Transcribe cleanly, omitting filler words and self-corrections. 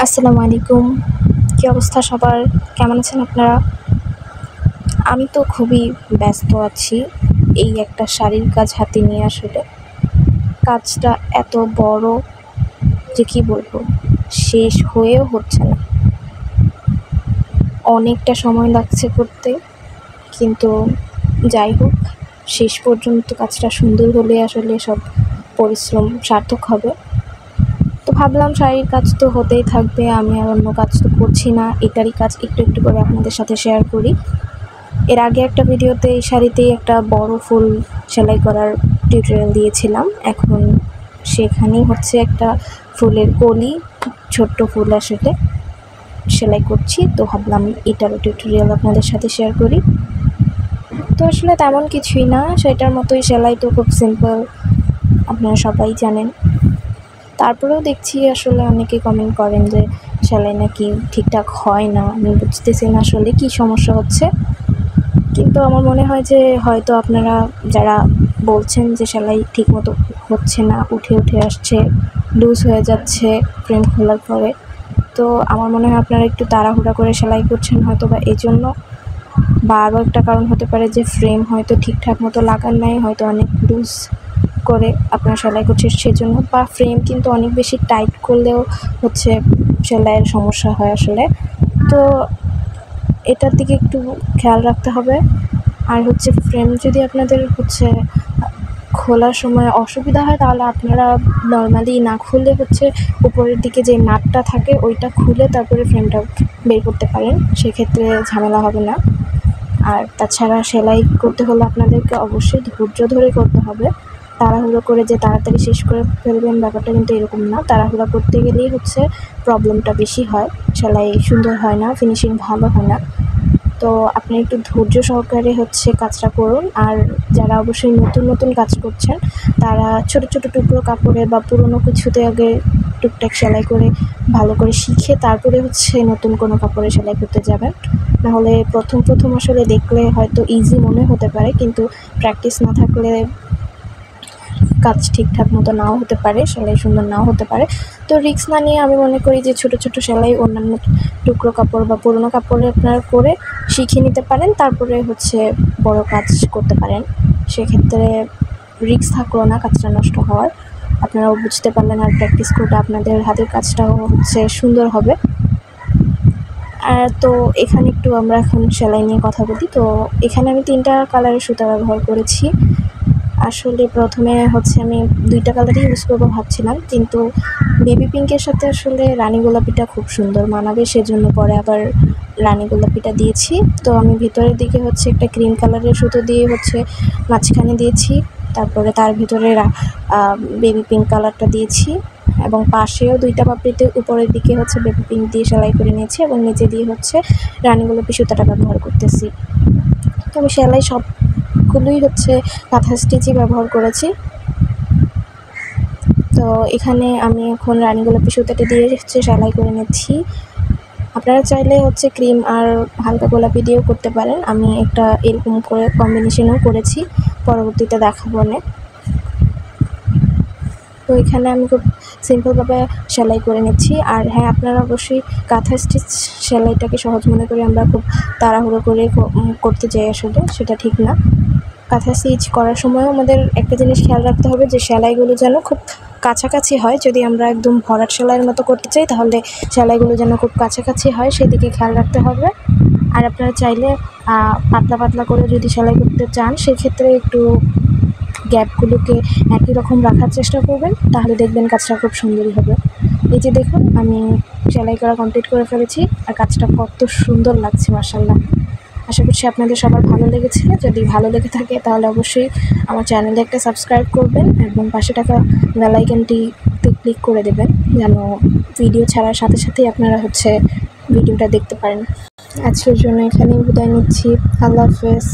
আসসালামু আলাইকুম। কী অবস্থা সবার? কেমন আছেন আপনারা? আমি তো খুবই ব্যস্ত আছি এই একটা শাড়ির কাজ হাতে নিয়ে। আসলে কাজটা এত বড় যে কী বলবো, শেষ হয়েও হচ্ছে না। অনেকটা সময় লাগছে করতে, কিন্তু যাই হোক, শেষ পর্যন্ত কাজটা সুন্দর হলে আসলে সব পরিশ্রম সার্থক হবে। তো ভাবলাম শাড়ির কাজ তো হতেই থাকবে, আমি আর অন্য কাজ তো করছি না, এটারই কাজ একটু একটু করে আপনাদের সাথে শেয়ার করি। এর আগে একটা ভিডিওতে এই শাড়িতেই একটা বড় ফুল সেলাই করার টিউটোরিয়াল দিয়েছিলাম। এখন সেখানেই হচ্ছে একটা ফুলের কলি, ছোট্ট ফুল আসলে সেলাই করছি। তো ভাবলাম এটারও টিউটোরিয়াল আপনাদের সাথে শেয়ার করি। তো আসলে তেমন কিছুই না, সেটার মতোই সেলাই, তো খুব সিম্পল, আপনারা সবাই জানেন। তারপরেও দেখছি আসলে অনেকে কমেন্ট করেন যে সেলাই নাকি ঠিকঠাক হয় না। আমি বুঝতেছি না আসলে কী সমস্যা হচ্ছে, কিন্তু আমার মনে হয় যে হয়তো আপনারা যারা বলছেন যে সেলাই ঠিকমতো হচ্ছে না, উঠে উঠে আসছে, লুজ হয়ে যাচ্ছে ফ্রেম খোলার পরে, তো আমার মনে হয় আপনারা একটু তাড়াহুড়া করে সেলাই করছেন হয়তো, বা এই জন্য। বা আরও একটা কারণ হতে পারে যে ফ্রেম হয়তো ঠিকঠাক মতো লাগান নাই, হয়তো অনেক লুজ করে আপনারা সেলাই করছে সেজন্য। বা ফ্রেম কিন্তু অনেক বেশি টাইট করলেও হচ্ছে সেলাইয়ের সমস্যা হয় আসলে। তো এটার দিকে একটু খেয়াল রাখতে হবে। আর হচ্ছে ফ্রেম যদি আপনাদের হচ্ছে খোলার সময় অসুবিধা হয়, তাহলে আপনারা নর্মালি না খুলে হচ্ছে উপরের দিকে যে নাটটা থাকে ওইটা খুলে তারপরে ফ্রেমটা বের করতে পারেন, সেক্ষেত্রে ঝামেলা হবে না। আর তাছাড়া সেলাই করতে হলে আপনাদেরকে অবশ্যই ধৈর্য ধরে করতে হবে। তাড়াহুড়ো করে যে তাড়াতাড়ি শেষ করে ফেলবেন, ব্যাপারটা কিন্তু এরকম না। তাড়াহুড়ো করতে গেলেই হচ্ছে প্রবলেমটা বেশি হয়, সেলাই সুন্দর হয় না, ফিনিশিং ভালো হয় না। তো আপনি একটু ধৈর্য সহকারে হচ্ছে কাজটা করুন। আর যারা অবশ্যই নতুন নতুন কাজ করছেন, তারা ছোট ছোট টুকরো কাপড়ে বা পুরনো কিছুতে আগে টুকটাক সেলাই করে ভালো করে শিখে তারপরে হচ্ছে নতুন কোনো কাপড়ে সেলাই করতে যাবেন। নাহলে প্রথম প্রথম আসলে দেখলে হয়তো ইজি মনে হতে পারে, কিন্তু প্র্যাকটিস না থাকলে কাজ ঠিকঠাক মতো নাও হতে পারে, সেলাই সুন্দর নাও হতে পারে। তো রিস্ক না নিয়ে আমি মনে করি যে ছোট ছোট সেলাই অন্যান্য টুকরো কাপড় বা পুরোনো কাপড়ে আপনারা করে শিখে নিতে পারেন, তারপরে হচ্ছে বড় কাজ করতে পারেন। সেক্ষেত্রে রিস্ক থাকলো না কাজটা নষ্ট হওয়ার, আপনারাও বুঝতে পারলেন, আর প্র্যাকটিস করলে আপনাদের হাতের কাজটাও হচ্ছে সুন্দর হবে। আর তো এখানে একটু আমরা এখন সেলাই নিয়ে কথা বলি। তো এখানে আমি 3টা কালারের সুতা ব্যবহার করেছি। আসলে প্রথমে হচ্ছে আমি 2টা কালারই ইউজ করবো ভাবছিলাম, কিন্তু বেবি পিঙ্কের সাথে আসলে রানী গোলাপিটা খুব সুন্দর মানাবে, সেজন্য পরে আবার রানী গোলাপিটা দিয়েছি। তো আমি ভিতরের দিকে হচ্ছে একটা ক্রিম কালারের সুতো দিয়ে হচ্ছে মাঝখানে দিয়েছি, তারপরে তার ভিতরে বেবি পিঙ্ক কালারটা দিয়েছি, এবং পাশেও 2টা পাপড়িতে উপরের দিকে হচ্ছে বেবি পিঙ্ক দিয়ে সেলাই করে নিয়েছি, এবং নিচে দিয়ে হচ্ছে রানী গোলাপি সুতাটা ব্যবহার করতেছি। তো আমি সেলাই সবগুলোই হচ্ছে কাঁথা স্টিচই ব্যবহার করেছি। তো এখানে আমি এখন রানী গোলাপি সুতাটা দিয়ে হচ্ছে সেলাই করে নিচ্ছি। আপনারা চাইলে হচ্ছে ক্রিম আর হালকা গোলাপি দিয়েও করতে পারেন, আমি একটা এরকম করে কম্বিনেশনও করেছি, পরবর্তীতে দেখাবো না। তো এখানে আমি খুব সিম্পলভাবে সেলাই করে নিচ্ছি। আর হ্যাঁ, আপনারা অবশ্যই কাঁথা স্টিচ সেলাইটাকে সহজ মনে করে আমরা খুব তাড়াহুড়ো করে করতে চাই, আসলে সেটা ঠিক না। কাঁথা স্টিচ করার সময়ও আমাদের একটা জিনিস খেয়াল রাখতে হবে যে সেলাইগুলো যেন খুব কাছাকাছি হয়। যদি আমরা একদম ভরাট সেলাইয়ের মতো করতে চাই, তাহলে সেলাইগুলো যেন খুব কাছাকাছি হয়, সেদিকে খেয়াল রাখতে হবে। আর আপনারা চাইলে পাতলা পাতলা করে যদি সেলাই করতে চান, সেক্ষেত্রে একটু গ্যাপগুলোকে একই রকম রাখার চেষ্টা করবেন, তাহলে দেখবেন কাজটা খুব সুন্দরই হবে। এই যে দেখুন, আমি সেলাই করা কমপ্লিট করে ফেলেছি, আর কাজটা কত সুন্দর লাগছে মাশাআল্লাহ। আশা করছি আপনাদের সবার ভালো লেগেছে। যদি ভালো লেগে থাকে তাহলে অবশ্যই আমার চ্যানেলে একটা সাবস্ক্রাইব করবেন, এবং পাশে থাকা বেল আইকনটিতে ক্লিক করে দেবেন, যেন ভিডিও ছাড়ার সাথে সাথেই আপনারা হচ্ছে ভিডিওটা দেখতে পারেন। আজকের জন্য এখানেই বিদায় নিচ্ছি। আল্লাহ হাফেজ।